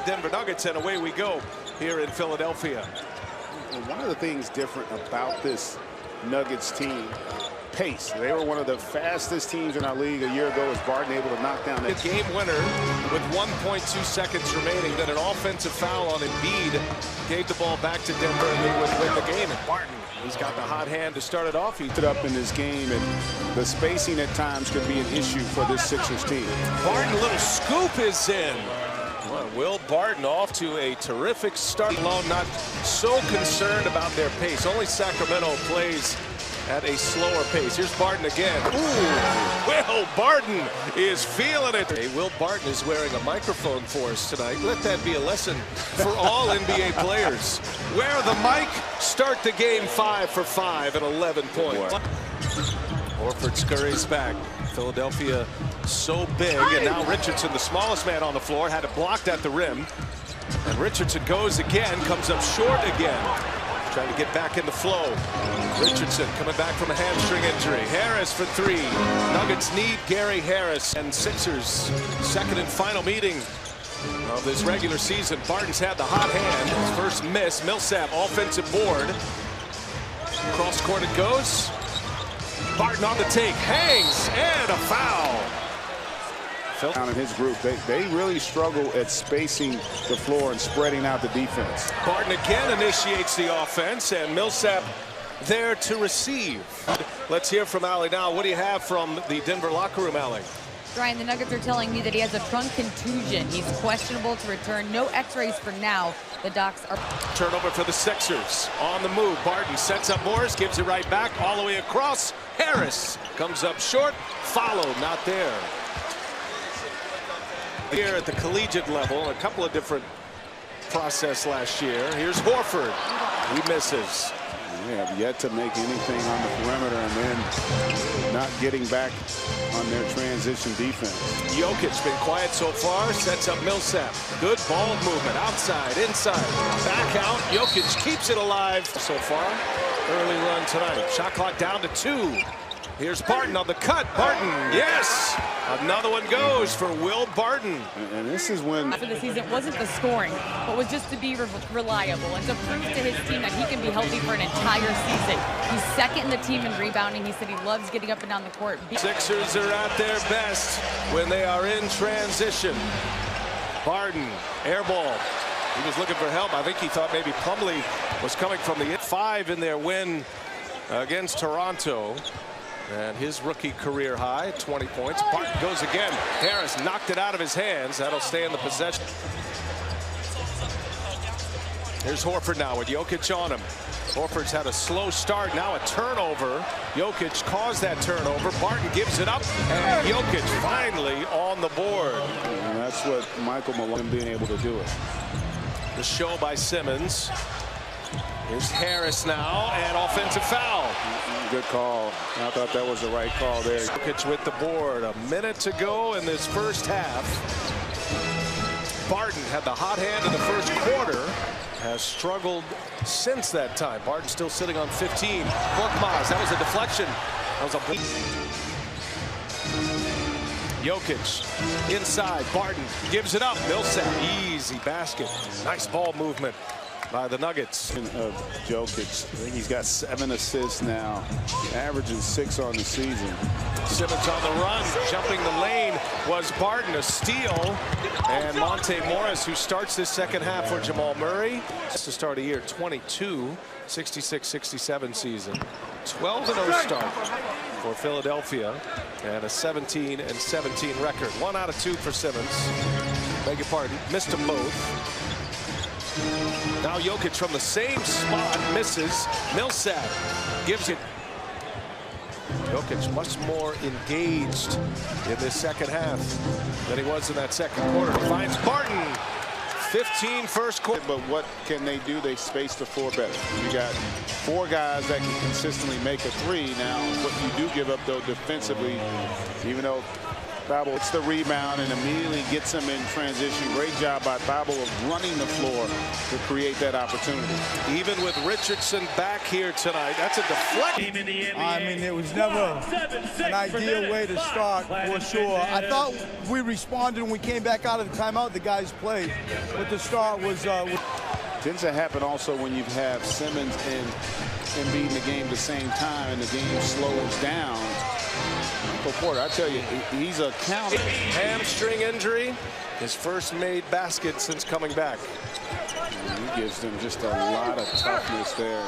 Denver Nuggets, and away we go here in Philadelphia. And one of the things different about this Nuggets team, pace. They were one of the fastest teams in our league a year ago. As Barton able to knock down that game winner with 1.2 seconds remaining. Then an offensive foul on Embiid gave the ball back to Denver, and they would win the game. And Barton, he's got the hot hand to start it off. He it up in this game, and the spacing at times could be an issue for this Sixers team. Barton, little scoop is in. Well, Will Barton off to a terrific start. Alone, not so concerned about their pace. Only Sacramento plays at a slower pace. Here's Barton again. Ooh, Will Barton is feeling it. Hey, Will Barton is wearing a microphone for us tonight. Let that be a lesson for all NBA players. Wear the mic, start the game 5 for 5 at 11 points. Horford scurries back. Philadelphia so big, and now Richardson, the smallest man on the floor, had it blocked at the rim. And Richardson goes again, comes up short again. Trying to get back in the flow. Richardson coming back from a hamstring injury. Harris for 3. Nuggets need Gary Harris. And Sixers' second and final meeting of this regular season. Barton's had the hot hand. His first miss. Millsap offensive board. Cross court it goes. Barton on the take. Hangs and a foul. Down in his group, they really struggle at spacing the floor and spreading out the defense. Barton again initiates the offense, and Millsap there to receive. Let's hear from Allie now. What do you have from the Denver locker room, Allie? Ryan, the Nuggets are telling me that he has a trunk contusion. He's questionable to return. No x-rays for now. The docs are... Turnover for the Sixers. On the move, Barton sets up Morris, gives it right back, all the way across. Harris comes up short, followed, not there. Here at the collegiate level, a couple of different process last year. Here's Horford. He misses. They have yet to make anything on the perimeter, and then not getting back on their transition defense. Jokic been quiet so far, sets up Millsap. Good ball movement, outside, inside, back out. Jokic keeps it alive so far. Early run tonight. Shot clock down to 2. Here's Barton on the cut. Barton, yes! Another one goes for Will Barton. And this is when... After the season wasn't the scoring, but was just to be reliable and to prove to his team that he can be healthy for an entire season. He's second in the team in rebounding. He said he loves getting up and down the court. Sixers are at their best when they are in transition. Barton, air ball. He was looking for help. I think he thought maybe Plumlee was coming from the 5 in their win against Toronto. And his rookie career high, 20 points. Barton goes again. Harris knocked it out of his hands. That'll stay in the possession. Here's Horford now with Jokic on him. Horford's had a slow start, now a turnover. Jokic caused that turnover. Barton gives it up, and Jokic finally on the board. And that's what Michael Malone being able to do it. The show by Simmons. Here's Harris now, and offensive foul. Good call. I thought that was the right call there. Jokic with the board. A minute to go in this first half. Barton had the hot hand in the first quarter. Has struggled since that time. Barton still sitting on 15. Korkmaz, that was a deflection. That was a... Jokic inside. Barton gives it up. Millsap, easy basket. Nice ball movement by the Nuggets. Of Jokic, I think he's got 7 assists now, averaging 6 on the season. Simmons on the run, jumping the lane was Barton, a steal, and Monte Morris, who starts this second half for Jamal Murray. It's the start of year 22, 66-67 season. 12-0 start for Philadelphia, and a 17-17 record. 1 out of 2 for Simmons. Beg your pardon, missed them both. Now Jokic from the same spot misses. Millsap gives it. Jokic much more engaged in this second half than he was in that second quarter. He finds Barton. 15 first quarter. But what can they do? They space the floor better. You got 4 guys that can consistently make a 3. Now, what you do give up, though, defensively, even though Babel gets the rebound and immediately gets him in transition. Great job by Babel of running the floor to create that opportunity. Even with Richardson back here tonight, that's a deflection. I mean, it was never an ideal way to start, for sure. I thought we responded when we came back out of the timeout. The guys played, but the start was. Tends to happen also when you have Simmons and Embiid in the game at the same time, and the game slows down. Michael Porter, I tell you, he's a counter. Hamstring injury, his first made basket since coming back. And he gives them just a lot of toughness there.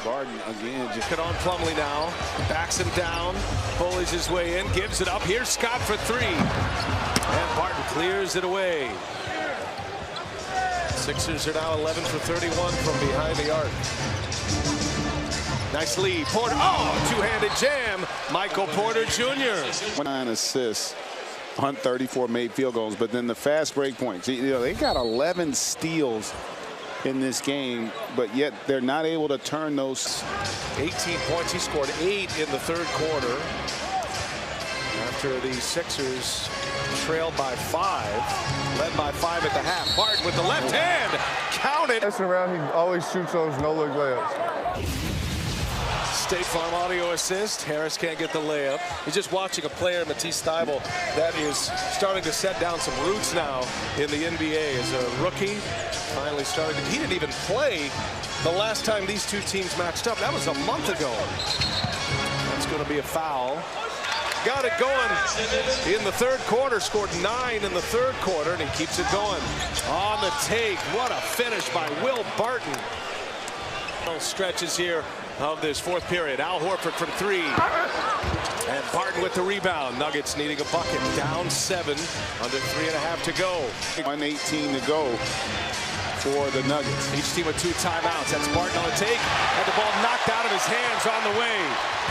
Barton again just Get on Plumlee now, backs him down, bullies his way in, gives it up. Here's Scott for three, and Barton clears it away. Sixers are now 11 for 31 from behind the arc. Nice lead. Porter, two-handed jam. Michael Porter Jr. 9 assists on 34 made field goals, but then the fast break points. You know, they got 11 steals in this game, but yet they're not able to turn those. 18 points. He scored 8 in the third quarter after the Sixers trailed by 5, led by 5 at the half. Barton with the left hand, counted. Messing around, he always shoots those no-look layups. State Farm audio assist. Harris can't get the layup. He's just watching a player, Matisse Thybulle, that is starting to set down some roots now in the NBA as a rookie. Finally started. He didn't even play the last time these two teams matched up. That was a month ago. That's going to be a foul. Got it going in the third quarter. Scored 9 in the third quarter, and he keeps it going. On the take. What a finish by Will Barton. Stretches here of this fourth period. Al Horford from 3. And Barton with the rebound. Nuggets needing a bucket. Down 7. Under 3.5 to go. 1:18 to go for the Nuggets. Each team with 2 timeouts. That's Barton on the take. And the ball knocked out of his hands on the way.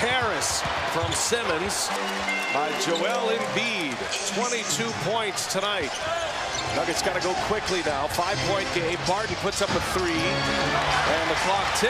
Harris from Simmons by Joel Embiid. 22 points tonight. Nuggets got to go quickly now. 5-point game. Barton puts up a 3. And the clock ticks.